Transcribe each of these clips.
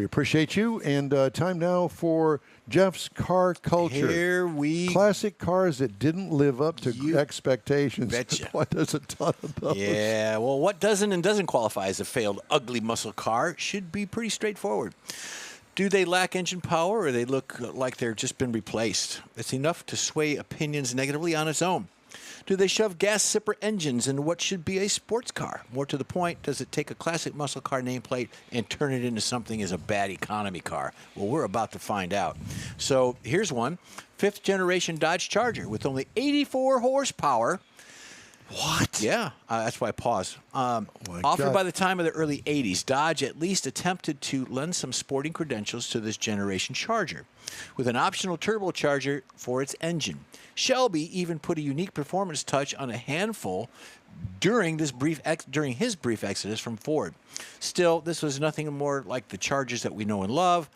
appreciate you. And time now for Jeff's car culture. Classic cars that didn't live up to expectations. Betcha. Why there's a ton of those. Yeah, well, what doesn't and doesn't qualify as a failed ugly muscle car should be pretty straightforward. Do they lack engine power, or they look like they've just been replaced? It's enough to sway opinions negatively on its own. Do they shove gas sipper engines into what should be a sports car? More to the point, does it take a classic muscle car nameplate and turn it into something as a bad economy car? Well, we're about to find out. So here's one. 5th generation Dodge Charger with only 84 horsepower. What? Yeah, that's why I paused. Offered by the time of the early 80s, Dodge at least attempted to lend some sporting credentials to this generation Charger, with an optional turbocharger for its engine. Shelby even put a unique performance touch on a handful during his brief exodus from Ford. Still, this was nothing more like the Chargers that we know and love,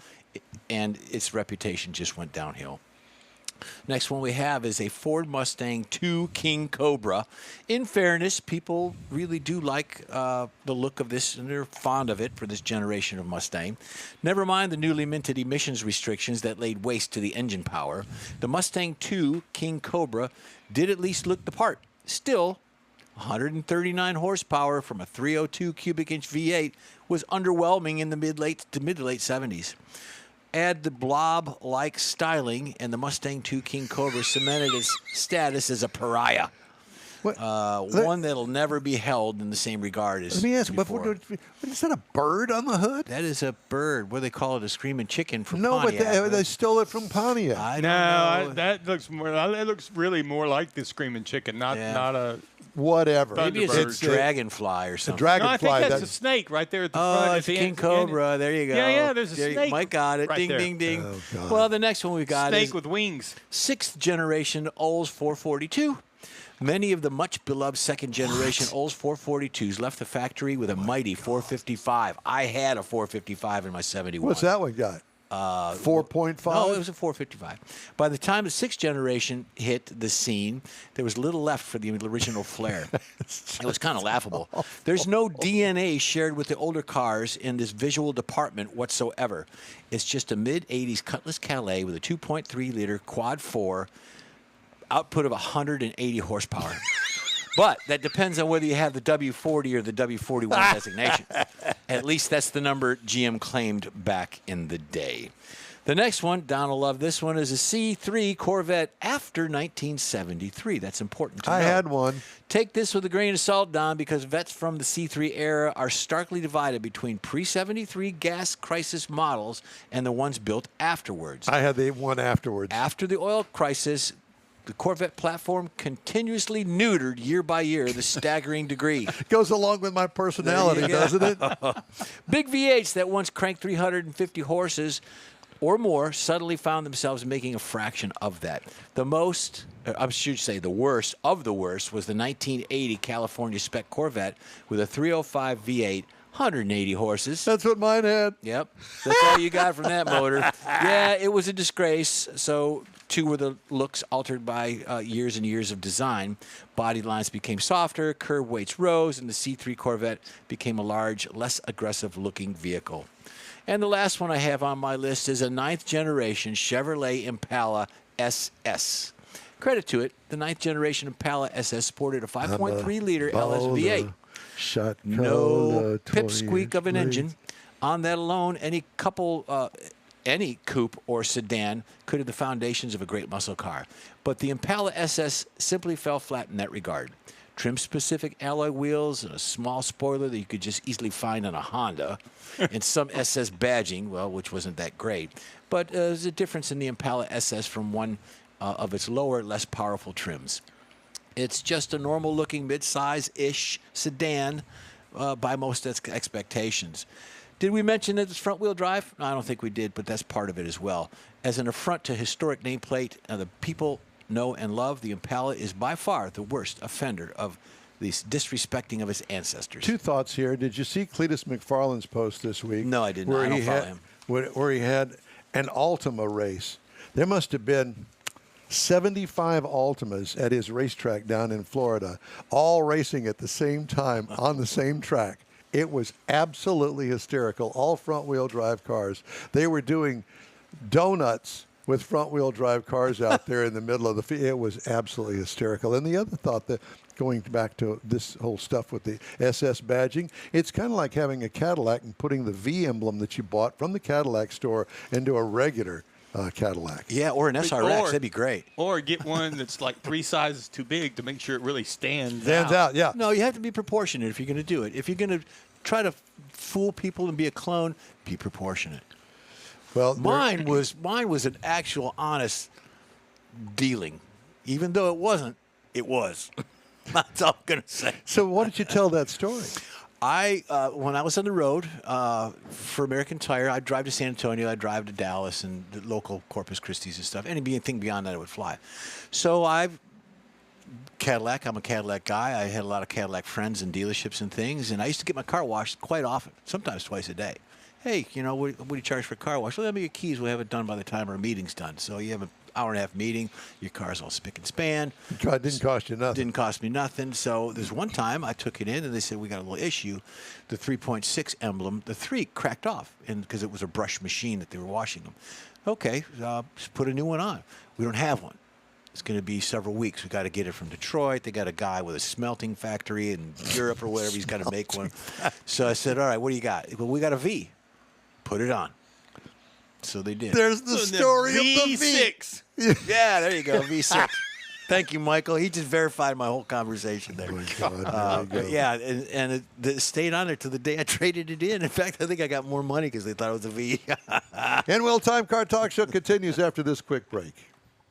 and its reputation just went downhill. Next one we have is a Ford Mustang II King Cobra. In fairness, people really do like the look of this, and they're fond of it for this generation of Mustang. Never mind the newly minted emissions restrictions that laid waste to the engine power. The Mustang II King Cobra did at least look the part. Still, 139 horsepower from a 302 cubic inch V8 was underwhelming in the mid-late 70s. Add the blob-like styling, and the Mustang II King Cobra cemented its status as a pariah. One that'll never be held in the same regard as Let me ask, before. is that a bird on the hood? That is a bird. What do they call it? A screaming chicken from No, Pontiac. but they stole it from Pontiac. I don't know. That looks more. It looks really more like the screaming chicken, not a. Whatever. Maybe it's a dragonfly or something. Dragonfly. No, I think that's a snake right there at the front. Oh, it's King Cobra. There you go. Yeah, there's a snake. Mike got it. Right ding, there. ding, ding. Oh, God. Well, the next one we got Snake is with wings. 6th generation Olds 442. Many of the much-beloved 2nd generation Olds 442s left the factory with a mighty 455. I had a 455 in my 71. What's that one got? 4.5? No, it was a 455. By the time the 6th generation hit the scene, there was little left for the original flair. It was kind of laughable. There's no DNA shared with the older cars in this visual department whatsoever. It's just a mid-'80s Cutlass Calais with a 2.3-liter quad 4 output of 180 horsepower. But that depends on whether you have the W40 or the W41 designation. At least that's the number GM claimed back in the day. The next one, Don will love this one, is a C3 Corvette after 1973. That's important to know. I had one. Take this with a grain of salt, Don, because vets from the C3 era are starkly divided between pre-73 gas crisis models and the ones built afterwards. I had the one afterwards. After the oil crisis, the Corvette platform continuously neutered year by year the staggering degree. Goes along with my personality, doesn't it? Big V8s that once cranked 350 horses or more suddenly found themselves making a fraction of that. The most, I should say the worst of the worst, was the 1980 California Spec Corvette with a 305 V8, 180 horses. That's what mine had. Yep. That's all you got from that motor. Yeah, it was a disgrace. So, too, were the looks altered by years and years of design. Body lines became softer, curb weights rose, and the C3 Corvette became a large, less aggressive-looking vehicle. And the last one I have on my list is a 9th generation Chevrolet Impala SS. Credit to it, the 9th generation Impala SS sported a 5.3-liter LS V8. No pipsqueak of an engine. On that alone, any coupe or sedan could have the foundations of a great muscle car. But the Impala SS simply fell flat in that regard. Trim-specific alloy wheels and a small spoiler that you could just easily find on a Honda, and some SS badging, well, which wasn't that great. But there's a difference in the Impala SS from one of its lower, less powerful trims. It's just a normal-looking mid-size-ish sedan by most expectations. Did we mention that it's front-wheel drive? No, I don't think we did, but that's part of it as well. As an affront to historic nameplate, the people know and love, the Impala is by far the worst offender of this disrespecting of its ancestors. Two thoughts here. Did you see Cletus McFarland's post this week? No, I did not. I don't follow him. Where he had an Altima race. There must have been 75 Altimas at his racetrack down in Florida, all racing at the same time on the same track. It was absolutely hysterical. All front-wheel drive cars. They were doing donuts with front-wheel drive cars out there in the middle of the field. It was absolutely hysterical. And the other thought that, going back to this whole stuff with the SS badging, it's kind of like having a Cadillac and putting the V emblem that you bought from the Cadillac store into a regular Cadillac. Yeah, or an SRX. That'd be great. Or get one that's like 3 sizes too big to make sure it really stands out. Yeah. No, you have to be proportionate if you're going to do it. If you're going to try to fool people and be a clone, be proportionate. Well, mine was an actual honest dealing. Even though it wasn't, it was. That's all I'm going to say. So why don't you tell that story? When I was on the road for American Tire, I'd drive to San Antonio, I'd drive to Dallas and the local Corpus Christi's and stuff. Anything beyond that, I would fly. So I'm a Cadillac guy. I had a lot of Cadillac friends and dealerships and things, and I used to get my car washed quite often, sometimes twice a day. Hey, what do you charge for a car wash? Well, let me get keys. We'll have it done by the time our meeting's done. So you have an hour-and-a-half meeting. Your car's all spick and span. It didn't cost you nothing. Didn't cost me nothing. So there's one time I took it in, and they said, we got a little issue. The 3.6 emblem, the 3 cracked off because it was a brush machine that they were washing them. Okay, just put a new one on. We don't have one. It's going to be several weeks. We got to get it from Detroit. They got a guy with a smelting factory in Europe or whatever. He's got to make one. So I said, all right, what do you got? Well, we got a V. Put it on. So they did. There's the story of the V6. Yeah, there you go, V6. Thank you, Michael. He just verified my whole conversation there. Oh my God, there you go. Yeah, and it stayed on there to the day I traded it in. In fact, I think I got more money because they thought it was a V. InWheelTime Car Talk Show continues after this quick break.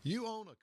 You own a